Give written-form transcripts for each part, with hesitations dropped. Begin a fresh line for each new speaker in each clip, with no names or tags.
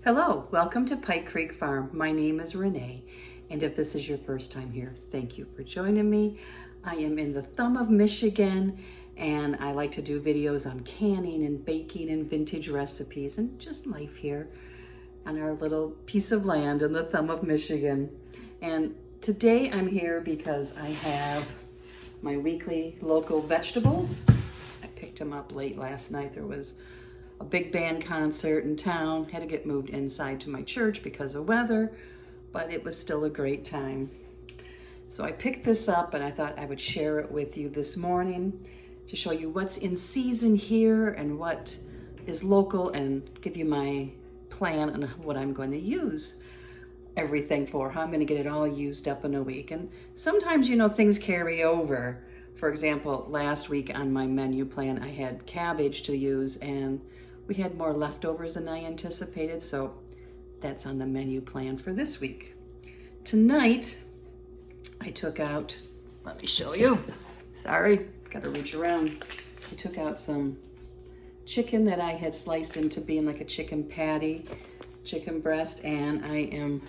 Hello, welcome to Pike Creek Farm. My name is Renee, and if this is your first time here, thank you for joining me. I am in the thumb of Michigan, and I like to do videos on canning and baking and vintage recipes and just life here on our little piece of land in the thumb of Michigan. And today I'm here because I have my weekly local vegetables. I picked them up late last night. There was a big band concert in town. Had to get moved inside to my church because of weather, but it was still a great time. So I picked this up and I thought I would share it with you this morning to show you what's in season here and what is local and give you my plan on what I'm going to use everything for, how I'm going to get it all used up in a week. And sometimes, things carry over. For example, last week on my menu plan, I had cabbage to use and we had more leftovers than I anticipated, so that's on the menu plan for this week. Tonight, I took out, let me show you. Sorry, gotta reach around. I took out some chicken that I had sliced into being like a chicken patty, chicken breast, and I am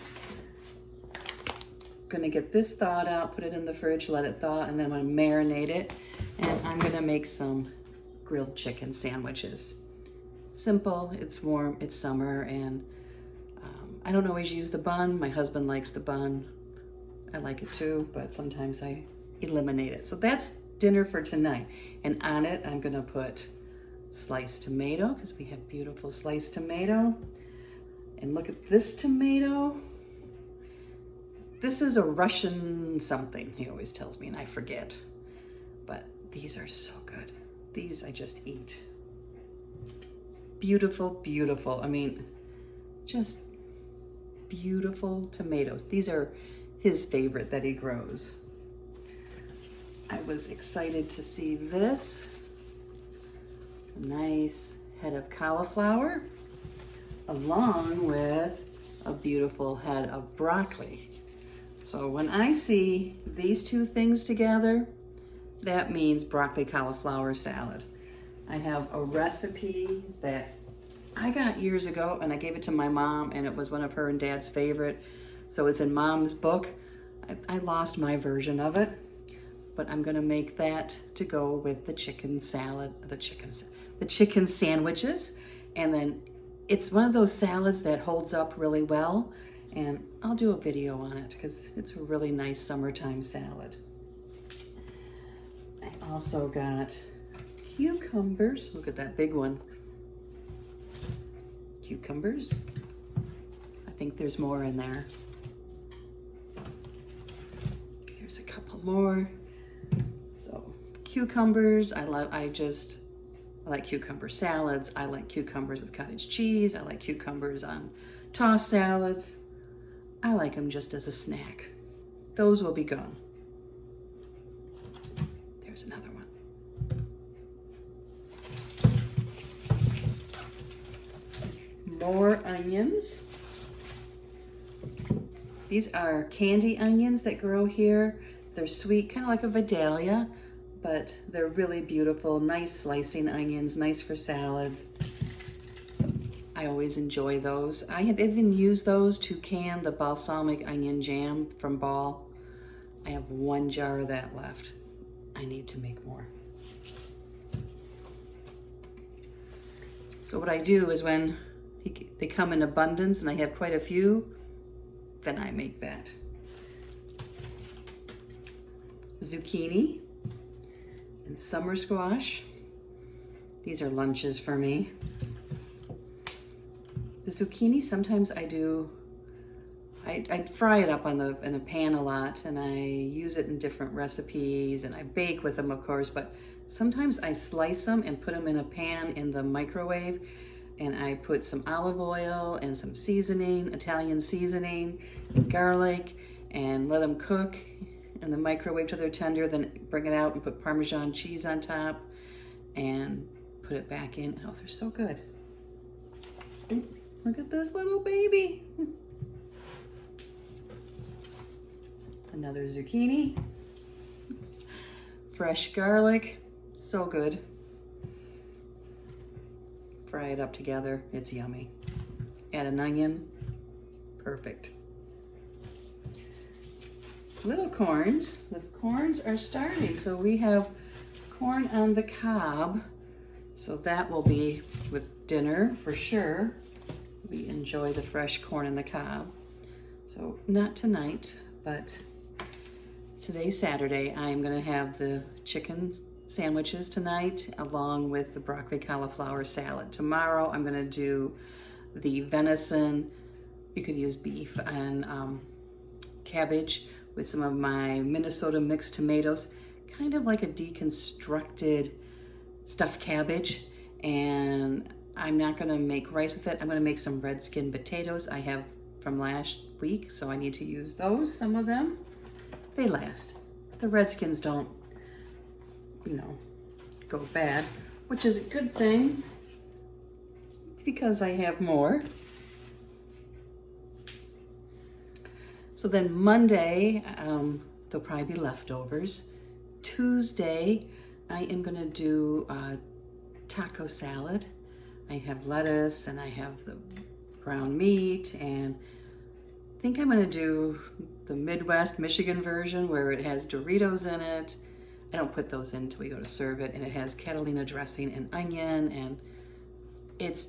gonna get this thawed out, put it in the fridge, let it thaw, and then I'm gonna marinate it, and I'm gonna make some grilled chicken sandwiches. Simple, it's warm, it's summer, and I don't always use the bun. My husband likes the bun. I like it too, but sometimes I eliminate it. So that's dinner for tonight. And on it, I'm gonna put sliced tomato, because we have beautiful sliced tomato. And look at this tomato. This is a Russian something, he always tells me, and I forget. But these are so good. These I just eat. Beautiful, beautiful. I mean, just beautiful tomatoes. These are his favorite that he grows. I was excited to see this. A nice head of cauliflower, along with a beautiful head of broccoli. So when I see these two things together, that means broccoli cauliflower salad. I have a recipe that I got years ago and I gave it to my mom, and it was one of her and Dad's favorite. So it's in Mom's book. I lost my version of it, but I'm gonna make that to go with the chicken salad, the chicken sandwiches. And then it's one of those salads that holds up really well, and I'll do a video on it because it's a really nice summertime salad. I also got cucumbers. Look at that big one. Cucumbers. I think there's more in there. Here's a couple more. So cucumbers, I like cucumber salads. I like cucumbers with cottage cheese. I like cucumbers on tossed salads. I like them just as a snack. Those will be gone. There's another one. More onions. These are candy onions that grow here. They're sweet, kind of like a Vidalia, but they're really beautiful, nice slicing onions, nice for salads. So I always enjoy those. I have even used those to can the balsamic onion jam from Ball. I have one jar of that left. I need to make more. So what I do is when they come in abundance and I have quite a few, then I make that. Zucchini and summer squash. These are lunches for me. The zucchini, sometimes I fry it up in a pan a lot, and I use it in different recipes, and I bake with them, of course, but sometimes I slice them and put them in a pan in the microwave, and I put some olive oil and some seasoning, Italian seasoning, and garlic, and let them cook in the microwave till they're tender, then bring it out and put Parmesan cheese on top and put it back in. Oh, they're so good. Look at this little baby. Another zucchini. Fresh garlic, so good. Fry it up together, it's yummy. add an onion. Perfect. Little corns. The corns are starting. So we have corn on the cob. So that will be with dinner for sure. We enjoy the fresh corn on the cob. So not tonight, but today's Saturday. I'm gonna have the chicken sandwiches tonight along with the broccoli cauliflower salad. Tomorrow I'm gonna do the venison. You could use beef and cabbage with some of my Minnesota mixed tomatoes, kind of like a deconstructed stuffed cabbage. And I'm not gonna make rice with it. I'm gonna make some red skin potatoes I have from last week, so I need to use those, some of them. They last. The red skins don't, you know, go bad, which is a good thing because I have more. So then Monday, there'll probably be leftovers. Tuesday, I am gonna do taco salad. I have lettuce and I have the ground meat, and I think I'm gonna do the Midwest Michigan version where it has Doritos in it. I don't put those in until we go to serve it, and it has Catalina dressing and onion, and it's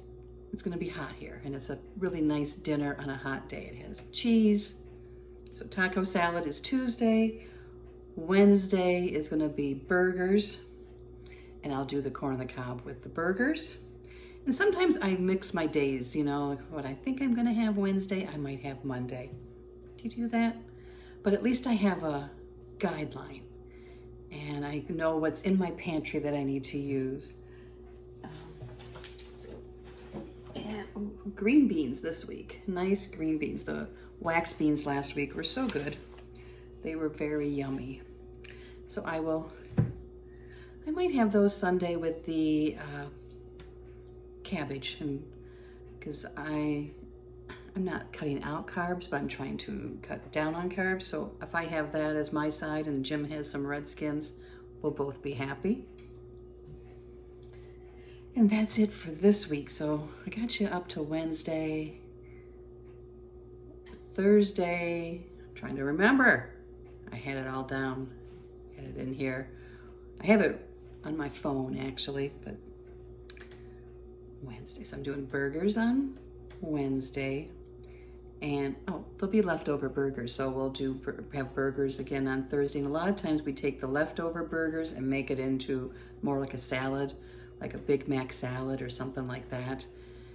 gonna be hot here, and it's a really nice dinner on a hot day. It has cheese. So taco salad is Tuesday. Wednesday is gonna be burgers, and I'll do the corn on the cob with the burgers. And sometimes I mix my days, you know, what I think I'm gonna have Wednesday, I might have Monday. Do you do that? But at least I have a guideline, and I know what's in my pantry that I need to use. And green beans this week, nice green beans. The wax beans last week were so good. They were very yummy. So I might have those Sunday with the cabbage, and because I'm not cutting out carbs, but I'm trying to cut down on carbs. So if I have that as my side and Jim has some red skins, we'll both be happy. And that's it for this week. So I got you up to Wednesday. Thursday, I'm trying to remember. I had it all down, had it in here. I have it on my phone actually, but Wednesday. So I'm doing burgers on Wednesday, and there'll be leftover burgers. So we'll have burgers again on Thursday. And a lot of times we take the leftover burgers and make it into more like a salad, like a Big Mac salad or something like that.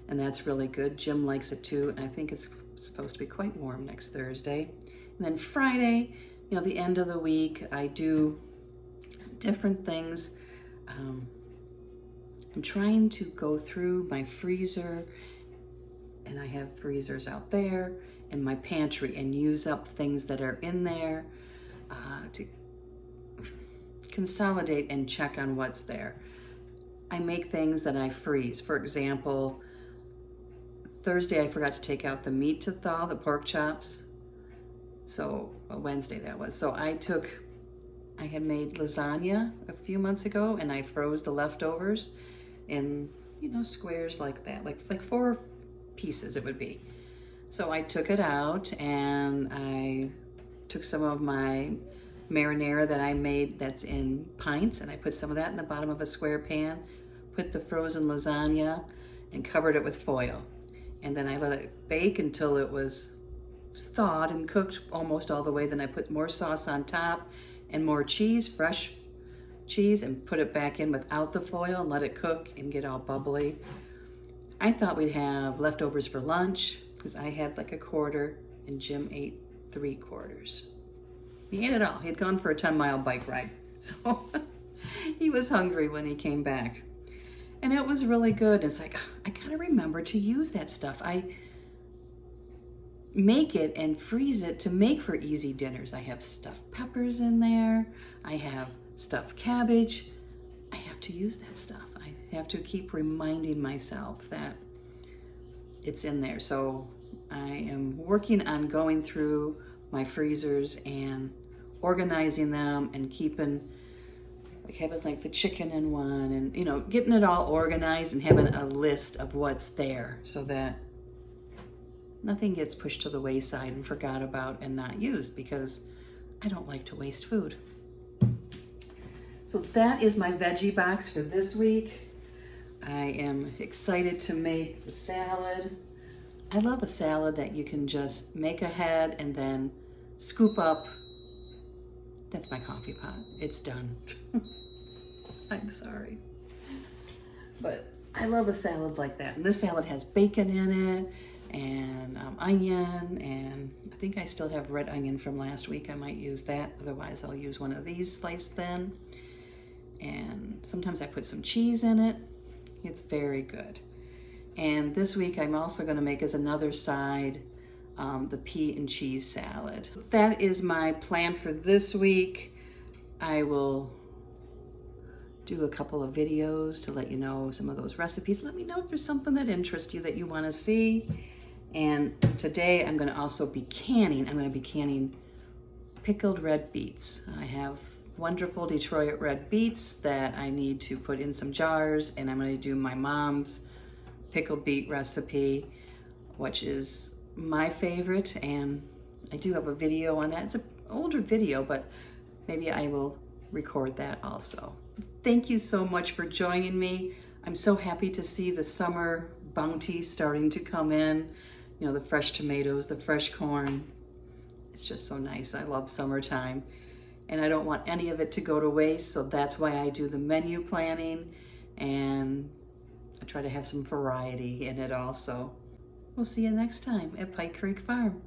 And that's really good. Jim likes it too. And I think it's supposed to be quite warm next Thursday. And then Friday, you know, the end of the week, I do different things. I'm trying to go through my freezer, and I have freezers out there, and my pantry, and use up things that are in there to consolidate and check on what's there. I make things that I freeze. For example, Thursday I forgot to take out the meat to thaw, the pork chops. So Wednesday that was. So I had made lasagna a few months ago, and I froze the leftovers in, you know, squares like that, like 4 pieces it would be. So I took it out, and I took some of my marinara that I made that's in pints, and I put some of that in the bottom of a square pan, put the frozen lasagna, and covered it with foil. And then I let it bake until it was thawed and cooked almost all the way. Then I put more sauce on top and more cheese, fresh cheese, and put it back in without the foil and let it cook and get all bubbly. I thought we'd have leftovers for lunch because I had like a quarter and Jim ate 3/4. He ate it all. He had gone for a 10-mile bike ride. So he was hungry when he came back. And it was really good. It's like, I gotta remember to use that stuff. I make it and freeze it to make for easy dinners. I have stuffed peppers in there. I have stuffed cabbage. I have to use that stuff. I have to keep reminding myself that it's in there. So I am working on going through my freezers and organizing them and having like the chicken in one, and getting it all organized and having a list of what's there so that nothing gets pushed to the wayside and forgot about and not used, because I don't like to waste food. So that is my veggie box for this week. I am excited to make the salad. I love a salad that you can just make ahead and then scoop up. That's my coffee pot. It's done. I'm sorry. But I love a salad like that. And this salad has bacon in it and onion, and I think I still have red onion from last week. I might use that. Otherwise, I'll use one of these sliced thin. And sometimes I put some cheese in it. It's very good. And this week I'm also going to make as another side the pea and cheese salad. That is my plan for this week. I will do a couple of videos to let you know some of those recipes. Let me know if there's something that interests you that you want to see. And today I'm going to also be canning. I'm going to be canning pickled red beets. I have wonderful Detroit red beets that I need to put in some jars, and I'm going to do my mom's pickled beet recipe, which is my favorite, and I do have a video on that. It's an older video, but maybe I will record that also. Thank you so much for joining me. I'm so happy to see the summer bounty starting to come in. You know, the fresh tomatoes, the fresh corn. It's just so nice. I love summertime, and I don't want any of it to go to waste, so that's why I do the menu planning, and I try to have some variety in it also. We'll see you next time at Pike Creek Farm.